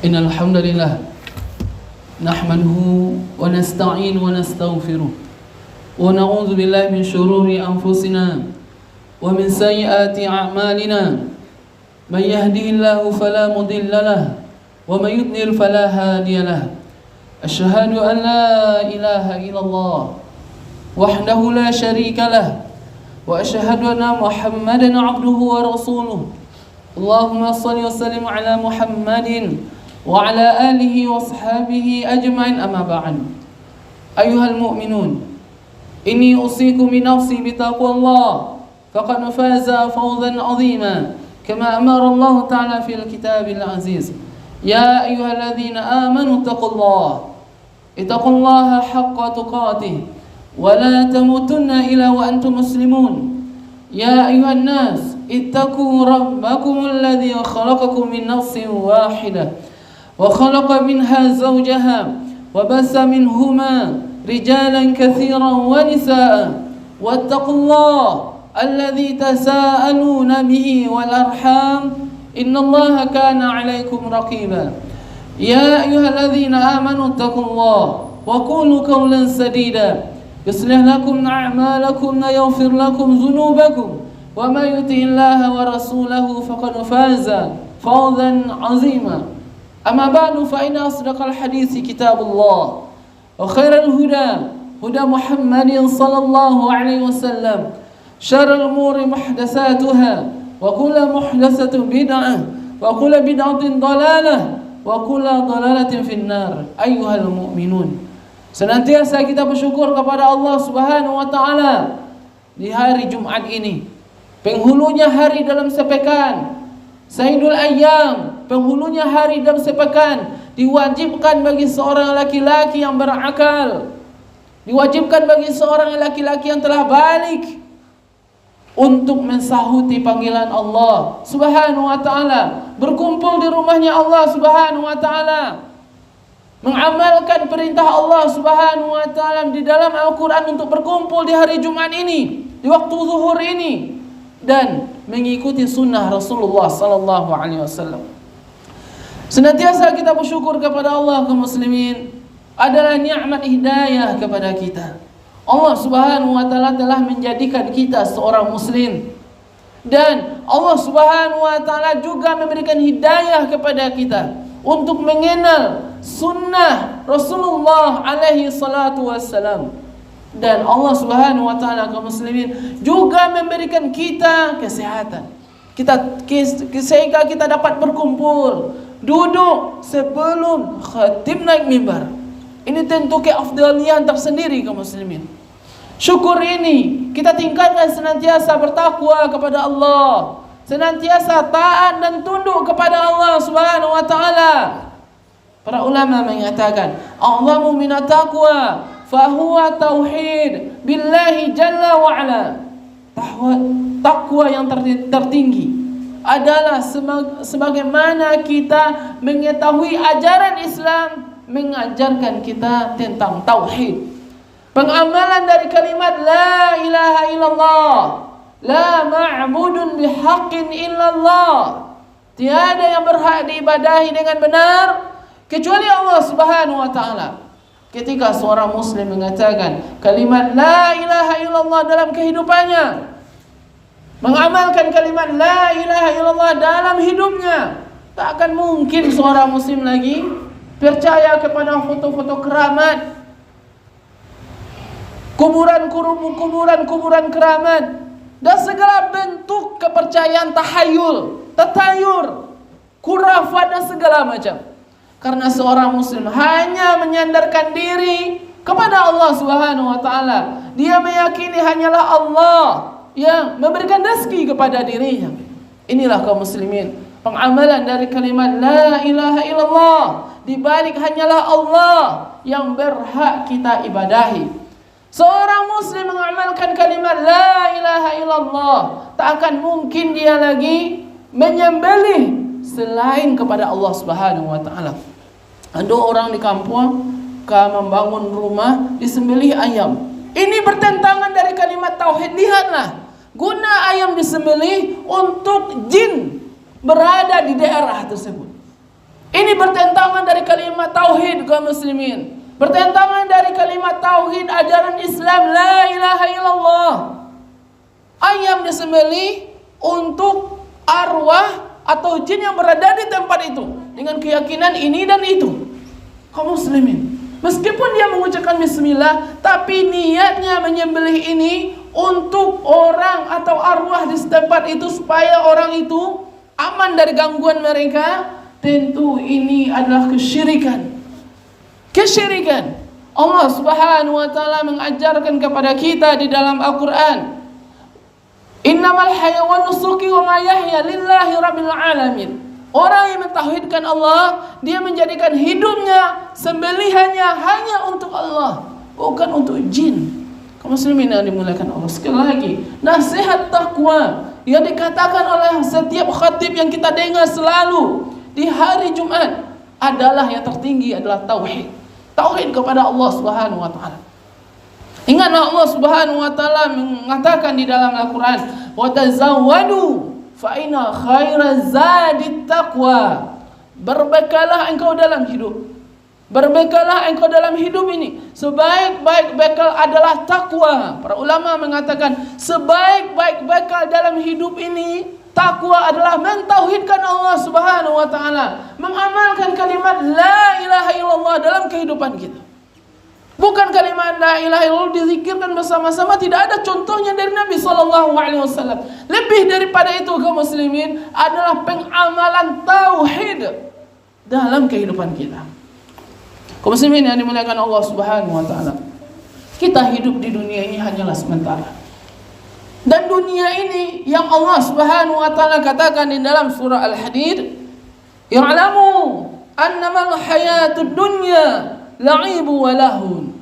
Innal hamdalillah nahmaduhu wa nasta'in wa nastaghfiruh wa na'udzu billahi min shururi anfusina wa min sayyiati a'malina. Man yahdihillahu fala mudilla lahu wa man yudlil fala hadiya lahu. Asyhadu an la ilaha illallah wahdahu la syarika lahu wa asyhadu anna Muhammadan 'abduhu wa rasuluh. Allahumma shalli wa sallim ala Muhammadin wa ala alihi wa ashabihi ajma'in, amma ba'd. Ayyuhal mu'minun, inni usikum bi nafsi bi taqwallah faqad faza fawzan 'azima kama amara Allah ta'ala fil kitabil aziz. Ya ayyuhalladzina amanu ittaqullaha haqqa tuqatih wa la tamutunna illa wa antum muslimun. Ya ayyuhan nas ittaqu rabbakum alladzi khalaqakum min nafsin wahidah وخلق منها زوجها وبث منهما رجالا كثيرا ونساء واتقوا الله الذي تساءلون به والأرحام إن الله كان عليكم رقيبا. يا أيها الذين آمنوا اتقوا الله وقولوا قولا سديدا يصلح لكم أعمالكم ويغفر لكم ذنوبكم ومن يطع الله ورسوله فقد فاز فوزا عظيما. أما بعد فإن أصدق الحديث كتاب الله وخير الهدى هدى محمد صلى الله عليه وسلم. شر الأمور محدثاتها وكل محدثة بدعة وكل بدعة ضلالة وكل ضلالة في النار. أيها المؤمنون, senantiasa kita bersyukur kepada Allah Subhanahu wa taala di hari Jumat ini, penghulunya hari dalam sepekan, Sayyidul Ayyam, penghulunya hari dalam sepekan, diwajibkan bagi seorang laki-laki yang berakal, diwajibkan bagi seorang laki-laki yang telah balik untuk mensahuti panggilan Allah Subhanahu wa taala, berkumpul di rumahnya Allah Subhanahu wa taala, mengamalkan perintah Allah Subhanahu wa taala di dalam Al-Qur'an untuk berkumpul di hari Jumat ini, di waktu zuhur ini, dan mengikuti sunnah Rasulullah sallallahu alaihi wasallam. Senantiasa kita bersyukur kepada Allah kaum muslimin, adalah nikmat hidayah kepada kita. Allah Subhanahu wa taala telah menjadikan kita seorang muslim, dan Allah Subhanahu wa taala juga memberikan hidayah kepada kita untuk mengenal sunnah Rasulullah alaihi salatu wassalam. Dan Allah Subhanahu wa taala kaum muslimin juga memberikan kita kesehatan. Sehingga kita dapat berkumpul, duduk sebelum khatib naik mimbar. Ini tentu keafdalian tersendiri kaum muslimin. Syukur ini kita tingkatkan senantiasa bertakwa kepada Allah, senantiasa taat dan tunduk kepada Allah Subhanahu wa taala. Para ulama mengatakan, a'zamu minat taqwa fahuwa tauhid billahi jalla wa ala. Takwa yang tertinggi adalah sebagaimana kita mengetahui ajaran Islam mengajarkan kita tentang tauhid. Pengamalan dari kalimat la ilaha illallah, la ma'budun bihaqqin illallah. Tiada yang berhak diibadahi dengan benar kecuali Allah Subhanahu wa taala. Ketika seorang muslim mengatakan kalimat la ilaha illallah dalam kehidupannya, mengamalkan kalimat la ilaha illallah dalam hidupnya, tak akan mungkin seorang muslim lagi percaya kepada foto-foto keramat, kuburan keramat, dan segala bentuk kepercayaan tatayur, khurafat dan segala macam. Karena seorang muslim hanya menyandarkan diri kepada Allah Subhanahu wa taala. Dia meyakini hanyalah Allah yang memberikan rezeki kepada dirinya. Inilah kaum muslimin, pengamalan dari kalimat la ilaha illallah. Di balik hanyalah Allah yang berhak kita ibadahi. Seorang muslim mengamalkan kalimat la ilaha illallah, tak akan mungkin dia lagi menyembelih selain kepada Allah Subhanahu wa taala. Ada orang di kampung membangun rumah disembelih ayam. Ini bertentangan dari kalimat tauhid. Lihatlah, guna ayam disembelih untuk jin berada di daerah tersebut. Ini bertentangan dari kalimat tauhid kaum muslimin. Bertentangan dari kalimat tauhid ajaran Islam, la ilaha illallah. Ayam disembelih untuk arwah atau jin yang berada di tempat itu dengan keyakinan ini dan itu. Kaum muslimin, meskipun dia mengucapkan bismillah, tapi niatnya menyembelih ini untuk orang atau arwah di tempat itu supaya orang itu aman dari gangguan mereka, tentu ini adalah kesyirikan. Kesyirikan. Allah Subhanahu wa taala mengajarkan kepada kita di dalam Al-Qur'an, innamal hayawan nusuki wa ma yahya lillahi rabbil alamin. Orang yang mentauhidkan Allah, dia menjadikan hidupnya, sembelihannya hanya untuk Allah, bukan untuk jin. Kaum muslimin yang dimuliakan Allah, sekali lagi, nasihat takwa yang dikatakan oleh setiap khatib yang kita dengar selalu di hari Jumat adalah yang tertinggi adalah tauhid. Tauhid kepada Allah Subhanahu wa taala. Ingatlah Allah Subhanahu wa taala mengatakan di dalam Al-Qur'an, "Wa tazawwadu fa inna khairaz zadit taqwa." Berbekalah engkau dalam hidup. Berbekalah engkau dalam hidup ini. Sebaik-baik bekal adalah takwa. Para ulama mengatakan sebaik-baik bekal dalam hidup ini, takwa adalah mentauhidkan Allah Subhanahu wa taala, mengamalkan kalimat la ilaha illallah dalam kehidupan kita. Bukan kalimat la ilaha illallah dizikirkan bersama-sama, tidak ada contohnya dari Nabi sallallahu alaihi wasallam. Lebih daripada itu kaum muslimin adalah pengamalan tauhid dalam kehidupan kita. Kaum muslimin yang dimuliakan Allah Subhanahu wa taala, kita hidup di dunia ini hanyalah sementara. Dan dunia ini yang Allah Subhanahu wa taala katakan di dalam surah Al-Hadid, "I'lamu annamal hayatud dunya la'ibu wa lahun."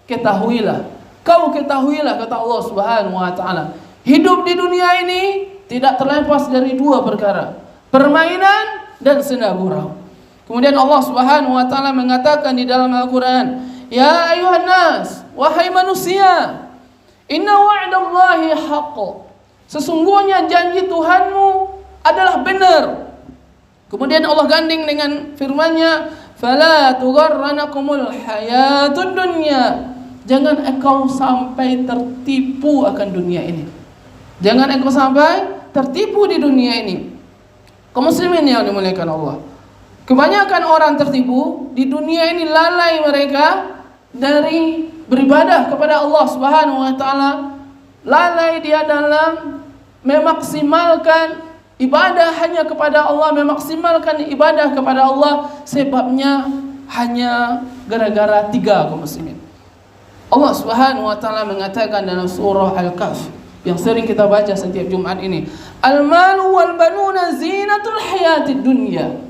Ketahuilah, kau ketahuilah kata Allah Subhanahu wa taala, hidup di dunia ini tidak terlepas dari dua perkara, permainan dan senda gurau. Kemudian Allah Subhanahu wa taala mengatakan di dalam Al-Qur'an, "Ya ayuhan nas, wahai manusia, inna wa'dallahi haqq." Sesungguhnya janji Tuhanmu adalah benar. Kemudian Allah ganding dengan firman-Nya, "Fala tugharranakumul hayatud dunya." Jangan engkau sampai tertipu akan dunia ini. Jangan engkau sampai tertipu di dunia ini. Kaum muslimin yang dimuliakan Allah, kebanyakan orang tertipu di dunia ini, lalai mereka dari beribadah kepada Allah Subhanahu wa taala. Lalai dia dalam memaksimalkan ibadah hanya kepada Allah, memaksimalkan ibadah kepada Allah. Sebabnya hanya gara-gara tiga, kaum muslimin. Allah Subhanahu wa taala mengatakan dalam surah Al-Kahf yang sering kita baca setiap Jumat ini, "Al-malu wal banuna zinatul hayatid dunya."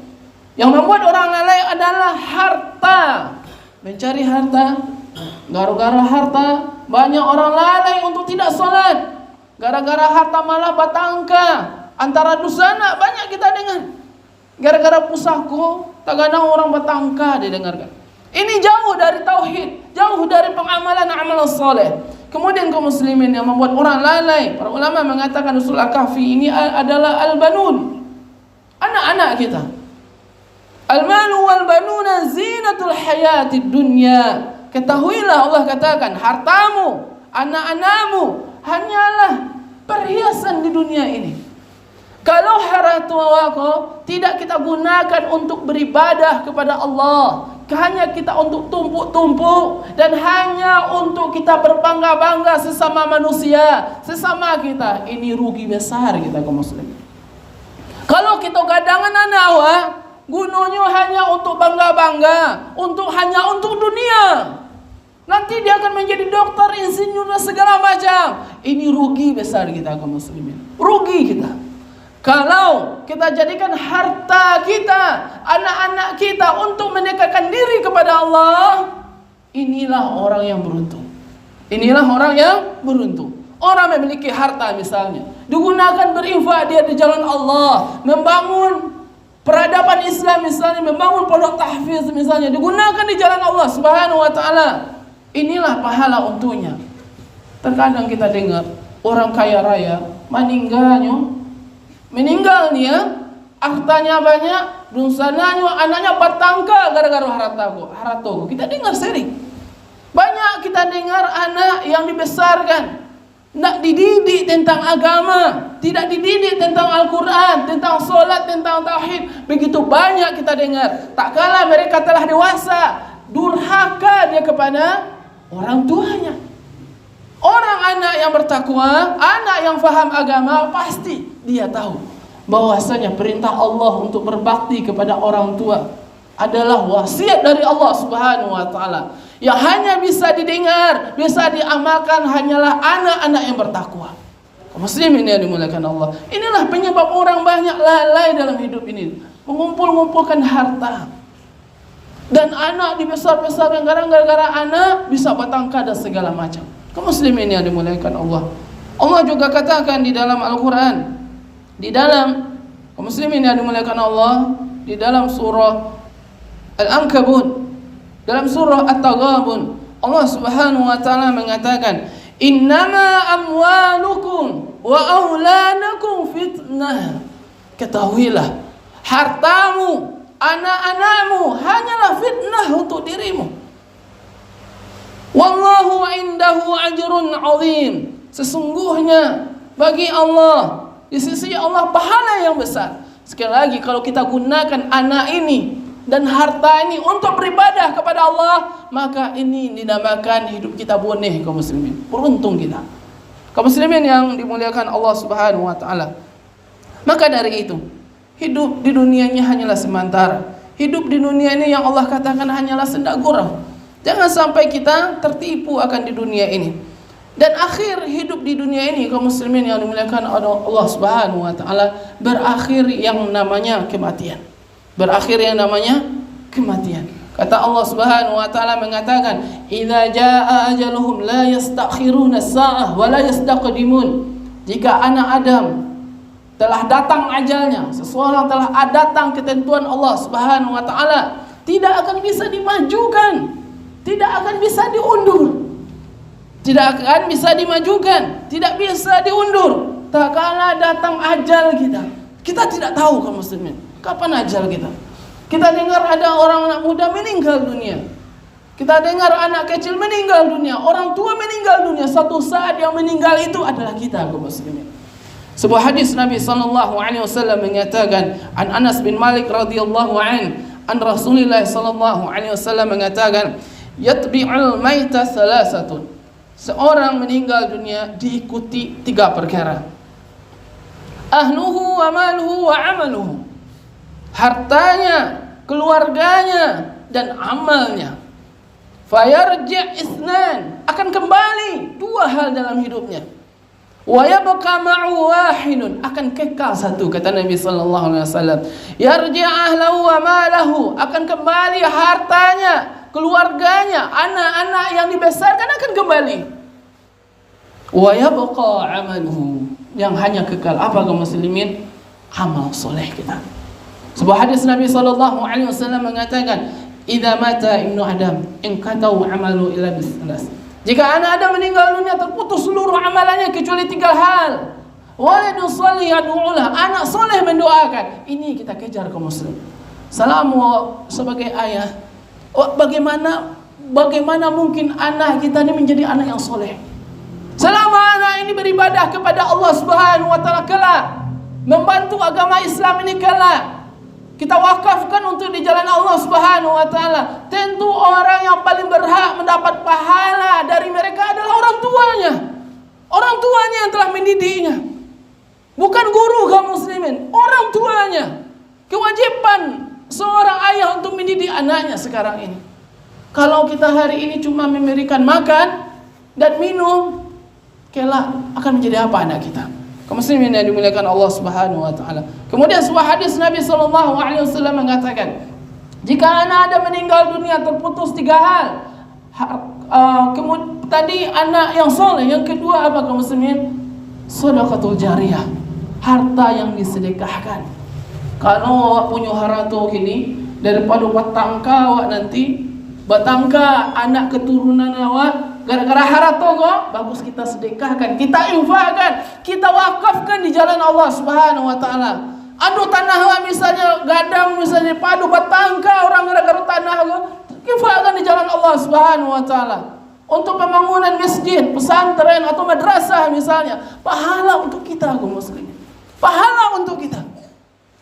Yang membuat orang lalai adalah harta. Mencari harta, gara-gara harta banyak orang lalai untuk tidak salat. Gara-gara harta malah batangka, antara dusana banyak kita dengar. Gara-gara pusako, terkadang orang batangka didengarkan. Ini jauh dari tauhid, jauh dari pengamalan amal saleh. Kemudian kaum muslimin yang membuat orang lalai, para ulama mengatakan surah Al-Kahfi ini adalah al-banun, anak-anak kita. Al-malu wal banuna zinatul hayatid dunya. Ketahuilah, Allah katakan, hartamu, anak-anakmu hanyalah perhiasan di dunia ini. Kalau harta wako tidak kita gunakan untuk beribadah kepada Allah, hanya kita untuk tumpuk-tumpuk dan hanya untuk kita berbangga-bangga sesama manusia, sesama kita, ini rugi besar kita kaum muslimin. Kalau kita gadangan anak, gunanya hanya untuk bangga-bangga, hanya untuk dunia. Nanti dia akan menjadi dokter, insinyur dan segala macam. Ini rugi besar kita kaum muslimin. Rugi kita. Kalau kita jadikan harta kita, anak-anak kita untuk mendekatkan diri kepada Allah, inilah orang yang beruntung. Inilah orang yang beruntung. Orang memiliki harta misalnya, digunakan berinfak dia di jalan Allah, membangun peradaban Islam misalnya, membangun pondok tahfiz misalnya, digunakan di jalan Allah Subhanahu wa taala. Inilah pahala untuknya. Terkadang kita dengar orang kaya raya meninggal nih ya, hartanya banyak, dun sananya anaknya batangka gara-gara haratogo. Kita dengar sering. Banyak kita dengar anak yang dibesarkan nak dididik tentang agama, tidak dididik tentang Al-Quran, tentang solat, tentang tauhid. Begitu banyak kita dengar. Tak kala mereka telah dewasa, durhaka dia kepada orang tuanya. Orang anak yang bertakwa, anak yang faham agama, pasti dia tahu bahwasanya perintah Allah untuk berbakti kepada orang tua adalah wasiat dari Allah Subhanahu wa taala. Yang hanya bisa didengar, bisa diamalkan hanyalah anak-anak yang bertakwa. Muslimin yang dimuliakan Allah. Inilah penyebab orang banyak lalai dalam hidup ini, mengumpulkan harta. Dan anak dibesar-besarkan gara-gara anak bisa batangka dan segala macam. Muslimin yang dimuliakan Allah. Allah juga katakan di dalam Al-Quran, di dalam muslimin yang dimuliakan Allah, di dalam surah Al-Ankabut, dalam surah At-Taghabun, Allah Subhanahu wa taala mengatakan, "Innama amwalukum wa auladukum fitnah." Ketahuilah, hartamu, anak-anakmu hanyalah fitnah untuk dirimu. Wallahu indahu ajrun azim. Sesungguhnya bagi Allah, di sisi Allah pahala yang besar. Sekali lagi, kalau kita gunakan anak ini dan harta ini untuk beribadah kepada Allah, maka ini dinamakan hidup kita boneh, kaum muslimin. Beruntung kita, kaum muslimin yang dimuliakan Allah Subhanahu wa taala. Maka dari itu, hidup di dunia ini hanyalah sementara. Hidup di dunia ini yang Allah katakan hanyalah senda gurau. Jangan sampai kita tertipu akan di dunia ini. Dan akhir hidup di dunia ini, kaum muslimin yang dimuliakan Allah Subhanahu wa taala, berakhir yang namanya kematian. Berakhir yang namanya kematian. Kata Allah Subhanahu wa taala mengatakan, "Idza jaa ajaluhum la yastakhiruna as-sa'ah wa la yastaqdimun." Jika anak Adam telah datang ajalnya, seseorang telah datang ketentuan Allah Subhanahu wa taala, tidak akan bisa dimajukan, tidak akan bisa diundur. Tidak akan bisa dimajukan, tidak bisa diundur. Tak kala datang ajal kita, kita tidak tahu kaum muslimin kapan ajal kita. Kita dengar ada orang anak muda meninggal dunia. Kita dengar anak kecil meninggal dunia, orang tua meninggal dunia. Satu saat yang meninggal itu adalah kita, kaum muslimin. Sebuah hadis Nabi sallallahu alaihi wasallam mengatakan, an Anas bin Malik radhiyallahu an Rasulullah sallallahu alaihi wasallam mengatakan, yatbi'ul maita salasatun. Seorang meninggal dunia diikuti 3 perkara. Ahluhu wa maluhu wa amaluhu. Hartanya, keluarganya, dan amalnya. Fayarji' itsnan, akan kembali 2 hal dalam hidupnya. Wa yabqa ma'u wahidun, akan kekal 1, kata Nabi sallallahu alaihi wasallam. Yarji' ahlahu wa malahu, akan kembali hartanya, keluarganya, anak-anak yang dibesarkan akan kembali. Wa yabqa amaluhu, yang hanya kekal apa kaum muslimin? Amal soleh kita. Sebuah hadis Nabi sallallahu alaihi wasallam mengatakan, "Idza mata ibnu Adam, inqata'u amalu illa bis-salas." Jika anak Adam meninggal dunia, terputus seluruh amalannya kecuali 3 hal. Waladun shalih yad'ulah, anak soleh mendoakan. Ini kita kejar kaum muslim. Salamu sebagai ayah, bagaimana mungkin anak kita ini menjadi anak yang soleh? Selama anak ini beribadah kepada Allah Subhanahu wa taala kelak, membantu agama Islam ini kelak, kita wakafkan untuk di jalan Allah Subhanahu wa taala, tentu orang yang paling berhak mendapat pahala dari mereka adalah orang tuanya. Orang tuanya yang telah mendidiknya. Bukan guru kaum muslimin, orang tuanya. Kewajiban seorang ayah untuk mendidik anaknya sekarang ini. Kalau kita hari ini cuma memberikan makan dan minum, kelak akan menjadi apa anak kita? Kaum muslimin yang dimuliakan Allah Subhanahu wa taala. Kemudian sebuah hadis Nabi sallallahu alaihi wasallam mengatakan, jika anak ada meninggal dunia terputus 3 hal. Tadi anak yang soleh, yang kedua apa kaum muslimin? Sedekahul jariyah, harta yang disedekahkan. Kalau awak punya harta gini, daripada batangka awak nanti, batangka anak keturunan awak, gara-gara harta kok, bagus kita sedekahkan, kita infakkan, kita wakafkan di jalan Allah Subhanahu wa taala. Adu tanah misalnya gadang misalnya padu batangka orang gara-gara tanah infakkan di jalan Allah Subhanahu wa taala. Untuk pembangunan masjid, pesantren atau madrasah misalnya, pahala untuk kita kaum muslimin. Pahala untuk kita.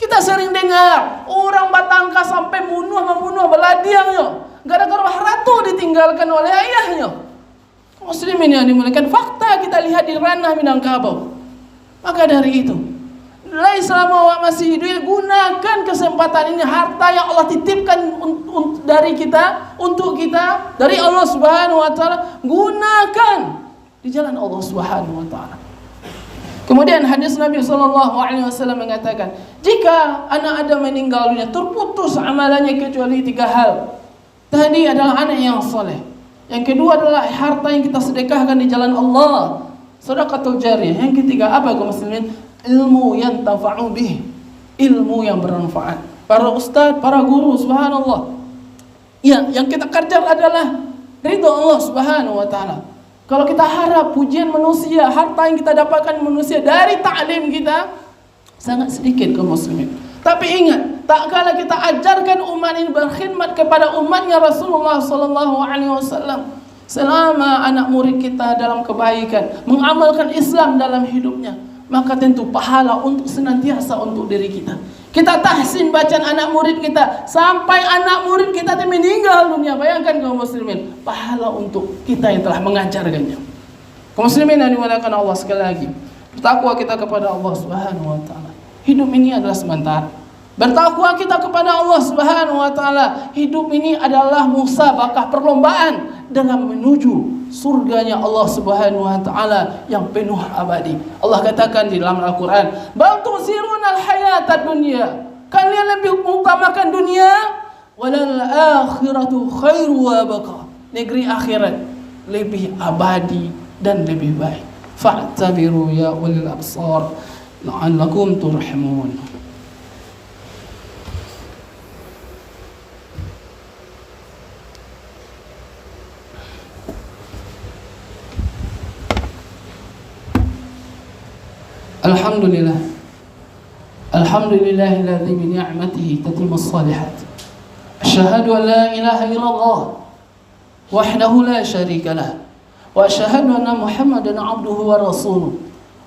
Kita sering dengar orang batangka sampai membunuh beladiangnya gara-gara ratu ditinggalkan oleh ayahnya. Muslimin yang dimuliakan, fakta kita lihat di ranah Minangkabau. Maka dari itu, selama awak masih hidup, gunakan kesempatan ini, harta yang Allah titipkan dari kita, untuk kita, dari Allah Subhanahu wa taala, gunakan di jalan Allah Subhanahu wa taala. Kemudian hadis Nabi sallallahu alaihi wasallam mengatakan, jika anak Adam meninggal dunia, terputus amalannya kecuali 3 hal. Tadi adalah anak yang soleh. Yang kedua adalah harta yang kita sedekahkan di jalan Allah, sedekahul jariyah. Yang ketiga apa kaum muslimin? Ilmu yang tafa'u bih, ilmu yang bermanfaat. Para ustaz, para guru, subhanallah, yang kita kejar adalah ridha Allah Subhanahu wa taala. Kalau kita harap pujian manusia, harta yang kita dapatkan manusia dari ta'lim kita sangat sedikit kaum muslimin. Tapi ingat, tak kala kita ajarkan umat ini berkhidmat kepada umatnya Rasulullah sallallahu alaihi wasallam, selama anak murid kita dalam kebaikan, mengamalkan Islam dalam hidupnya, maka tentu pahala untuk senantiasa untuk diri kita. Kita tahsin bacaan anak murid kita sampai anak murid kita meninggal dunia. Bayangkan kaum muslimin, pahala untuk kita yang telah mengajarkannya. Kaum muslimin yang dimuliakan Allah, sekali lagi, bertakwa kita kepada Allah Subhanahu wa taala. Hidup ini adalah sementara. Bertakwa kita kepada Allah Subhanahu wa taala. Hidup ini adalah musabaqah, perlombaan dalam menuju surganya Allah Subhanahu wa taala yang penuh abadi. Allah katakan di dalam Al-Qur'an, "Bal tusirunal hayatad dunya." Kalian lebih mengutamakan dunia, walal akhiratu khairu wa baqa. Negeri akhirat lebih abadi dan lebih baik. Fa'tabiru ya ulil absar la'allakum turhamun. Alhamdulillah, alhamdulillahilladzi bi ni'matihi tatimmus shalihat. Asyhadu an la ilaha illallah wahdahu la syarika lah, wa asyhadu anna Muhammadan abduhu wa rasuluh.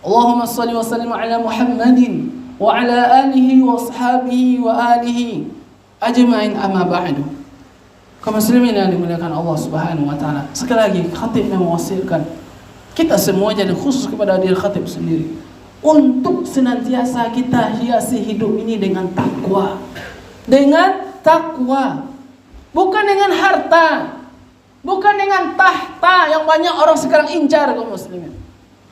Allahumma shalli wa sallim ala Muhammadin wa ala alihi wa ashabihi wa alihi ajma'in, amma ba'du. Kaum muslimin yang dimuliakan Allah Subhanahu wa taala, sekali lagi khatib mewasiatkan kita semua, jadi khusus kepada diri khatib sendiri, untuk senantiasa kita hiasi hidup ini dengan takwa. Dengan takwa, bukan dengan harta, bukan dengan tahta yang banyak orang sekarang incar kaum muslimin.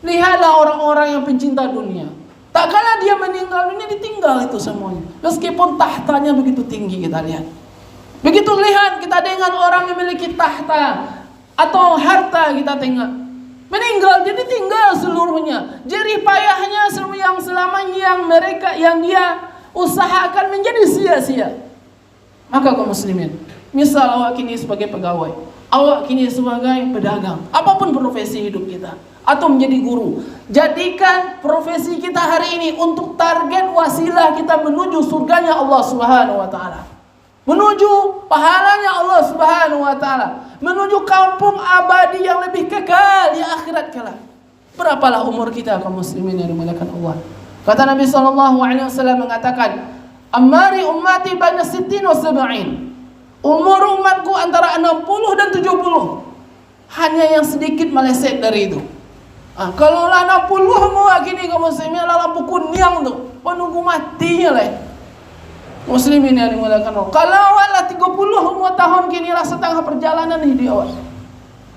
Lihatlah orang-orang yang pencinta dunia, tak kala dia meninggal dunia ditinggal itu semuanya, meskipun tahtanya begitu tinggi. Kita lihat, begitu lihat kita dengan orang yang memiliki tahta atau harta, kita tengok meninggal, jadi tinggal seluruhnya. Jerih payahnya yang selamanya yang dia usahakan menjadi sia-sia. Maka kaum muslimin, misal awak kini sebagai pegawai, awak kini sebagai pedagang, apapun profesi hidup kita, atau menjadi guru, jadikan profesi kita hari ini untuk target wasilah kita menuju surganya Allah Subhanahu wa taala, menuju pahalanya Allah Subhanahu wa taala, menuju kampung abadi yang lebih kekal di akhirat kelak. Berapalah umur kita kaum muslimin yang dimuliakan Allah? Kata Nabi sallallahu alaihi wasallam mengatakan, "Amari ummati baina 60 wa 70." Umur umatku antara 60 dan 70. Hanya yang sedikit meleset dari itu. Kalau lah 60 mau gini kaum muslimin, lah lampu kuning tu, penunggu matinya lah. Muslimin yang dimuliakan Allah, kalau awak 30 tahun kini lah setengah perjalanan hidup awak.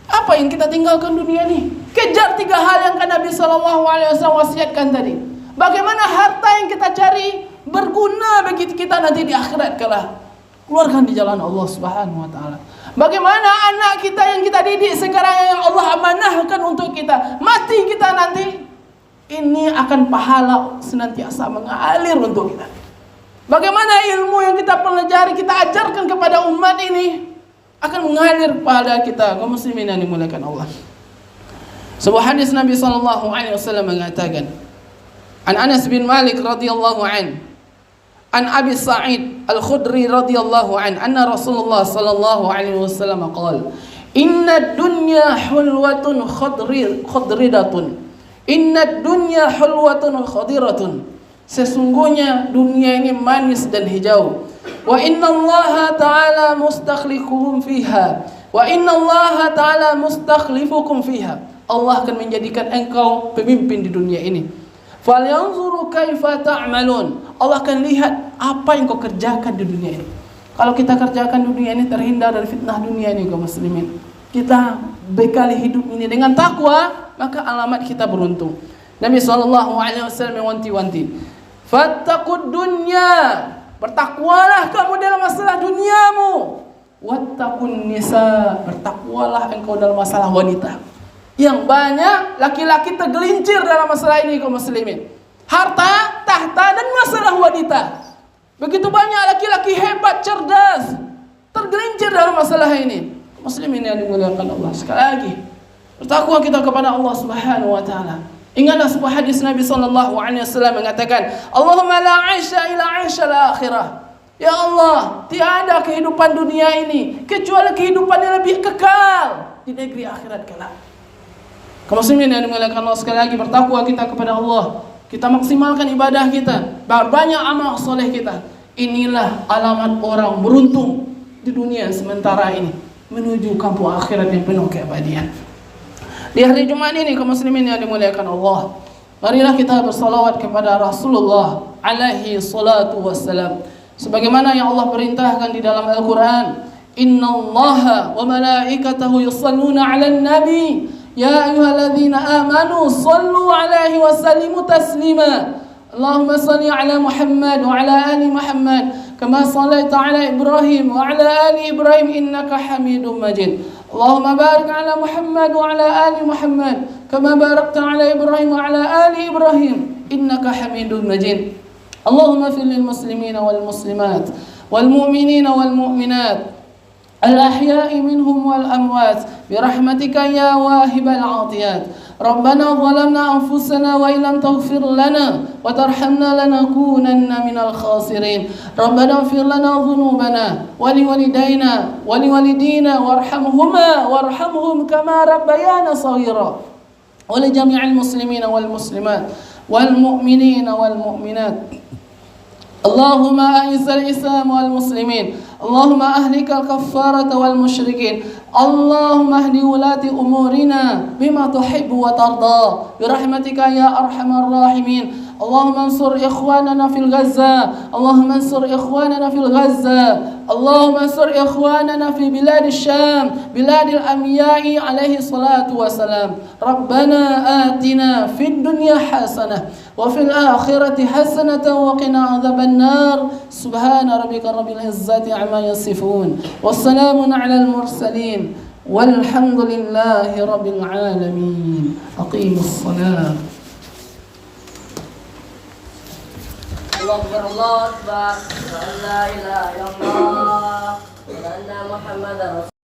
Apa yang kita tinggalkan dunia ni? Kejar 3 hal yang kan Nabi sallallahu alaihi wasallam wasiatkan tadi. Bagaimana harta yang kita cari berguna bagi kita nanti di akhirat kelak. Keluarkan di jalan Allah Subhanahu wa taala. Bagaimana anak kita yang kita didik sekarang yang Allah amanahkan untuk kita, mati kita nanti ini akan pahala senantiasa mengalir untuk kita. Bagaimana ilmu yang kita pelajari, kita ajarkan kepada umat ini akan mengalir pada kita, kaum muslimin yang dimuliakan Allah. Sebuah hadis Nabi sallallahu alaihi wasallam mengatakan, An Anas bin Malik radhiyallahu an, An Abi Sa'id Al-Khudri radhiyallahu anna Rasulullah sallallahu alaihi wasallam qala, "Inna dunya hulwatun khadridatun. Inna dunya hulwatun khadiratun." Sesungguhnya dunia ini manis dan hijau. Wa inna Allah ta'ala mustakhlifukum fiha. Wa inna Allah ta'ala mustakhlifukum fiha. Allah akan menjadikan engkau pemimpin di dunia ini. Falyanzuru kaifa ta'malun. Allah akan lihat apa yang kau kerjakan di dunia ini. Kalau kita kerjakan di dunia ini, terhindar dari fitnah dunia ini, kaum muslimin. Kita bekali hidup ini dengan takwa, maka alamat kita beruntung. Nabi SAW mewanti-wanti, fattaqud dunya, bertakwalah kamu dalam masalah duniamu. Wattaqun nisa, bertakwalah engkau dalam masalah wanita. Yang banyak laki-laki tergelincir dalam masalah ini, kaum muslimin. Harta, tahta, dan masalah wanita. Begitu banyak laki-laki hebat, cerdas, tergelincir dalam masalah ini. Muslimin yang dimuliakan Allah, sekali lagi bertakwa kita kepada Allah Subhanahu wa taala. Ingatlah sebuah hadis Nabi sallallahu alaihi wasallam mengatakan, "Allahumma la 'aisha illa 'aisha al-akhirah." Ya Allah, tiada kehidupan dunia ini kecuali kehidupan yang lebih kekal di negeri akhirat kelak. Kaum muslimin yang dimuliakan Allah, sekali lagi bertakwa kita kepada Allah. Kita maksimalkan ibadah kita, banyak amal soleh kita. Inilah alamat orang beruntung di dunia sementara ini menuju kampung akhirat yang penuh keabadian. Di hari Jumat ini, kaum muslimin yang dimuliakan Allah, marilah kita bersalawat kepada Rasulullah alaihi salatu wassalam. Sebagaimana yang Allah perintahkan di dalam Al-Quran, Innallaha wa malaikatahu yusalluna 'alan nabi ya ayyuhalladzina amanu sallu 'alaihi wa sallimu taslima. Allahumma salli 'ala Muhammad wa 'ala ali Muhammad kama sallaita 'ala Ibrahim wa 'ala ali Ibrahim innaka Hamidum Majid. Allahumma barik 'ala Muhammad wa 'ala ali Muhammad kama barakta 'ala Ibrahim wa 'ala ali Ibrahim innaka Hamidum Majid. Allahumma fil lil muslimina wal muslimat wal mu'minina wal mu'minat الأحياء منهم والأموات برحمتك يا واهب العطيات. ربنا ظلمنا أنفسنا وإن لم تغفر لنا وترحمنا لنكونن من الخاسرين. ربنا اغفر لنا ذنوبنا ولوالدينا ولوالدينا وارحمهم كما ربيانا صغيرا. ولجميع المسلمين والمسلمات والمؤمنين والمؤمنات. اللهم أعز الإسلام والمسلمين. اللهم أهلك الكفارة والمشركين. اللهم اهد ولاة أمورنا بما تحب وترضى برحمتك يا أرحم الراحمين. اللهم انصر إخواننا في غزة. اللهم انصر إخواننا في غزة. اللهم انصر إخواننا في بلاد الشام بلاد الأنبياء عليه الصلاة والسلام. ربنا آتنا في الدنيا حسنة وفي الآخرة حسنة وقنا عذاب النار. سبحان ربك رب العزة عما يصفون والسلام على المرسلين والحمد لله رب العالمين. أقيموا الصلاة. الله أكبر الله أكبر لا إله إلا الله وأن محمدا رسول الله.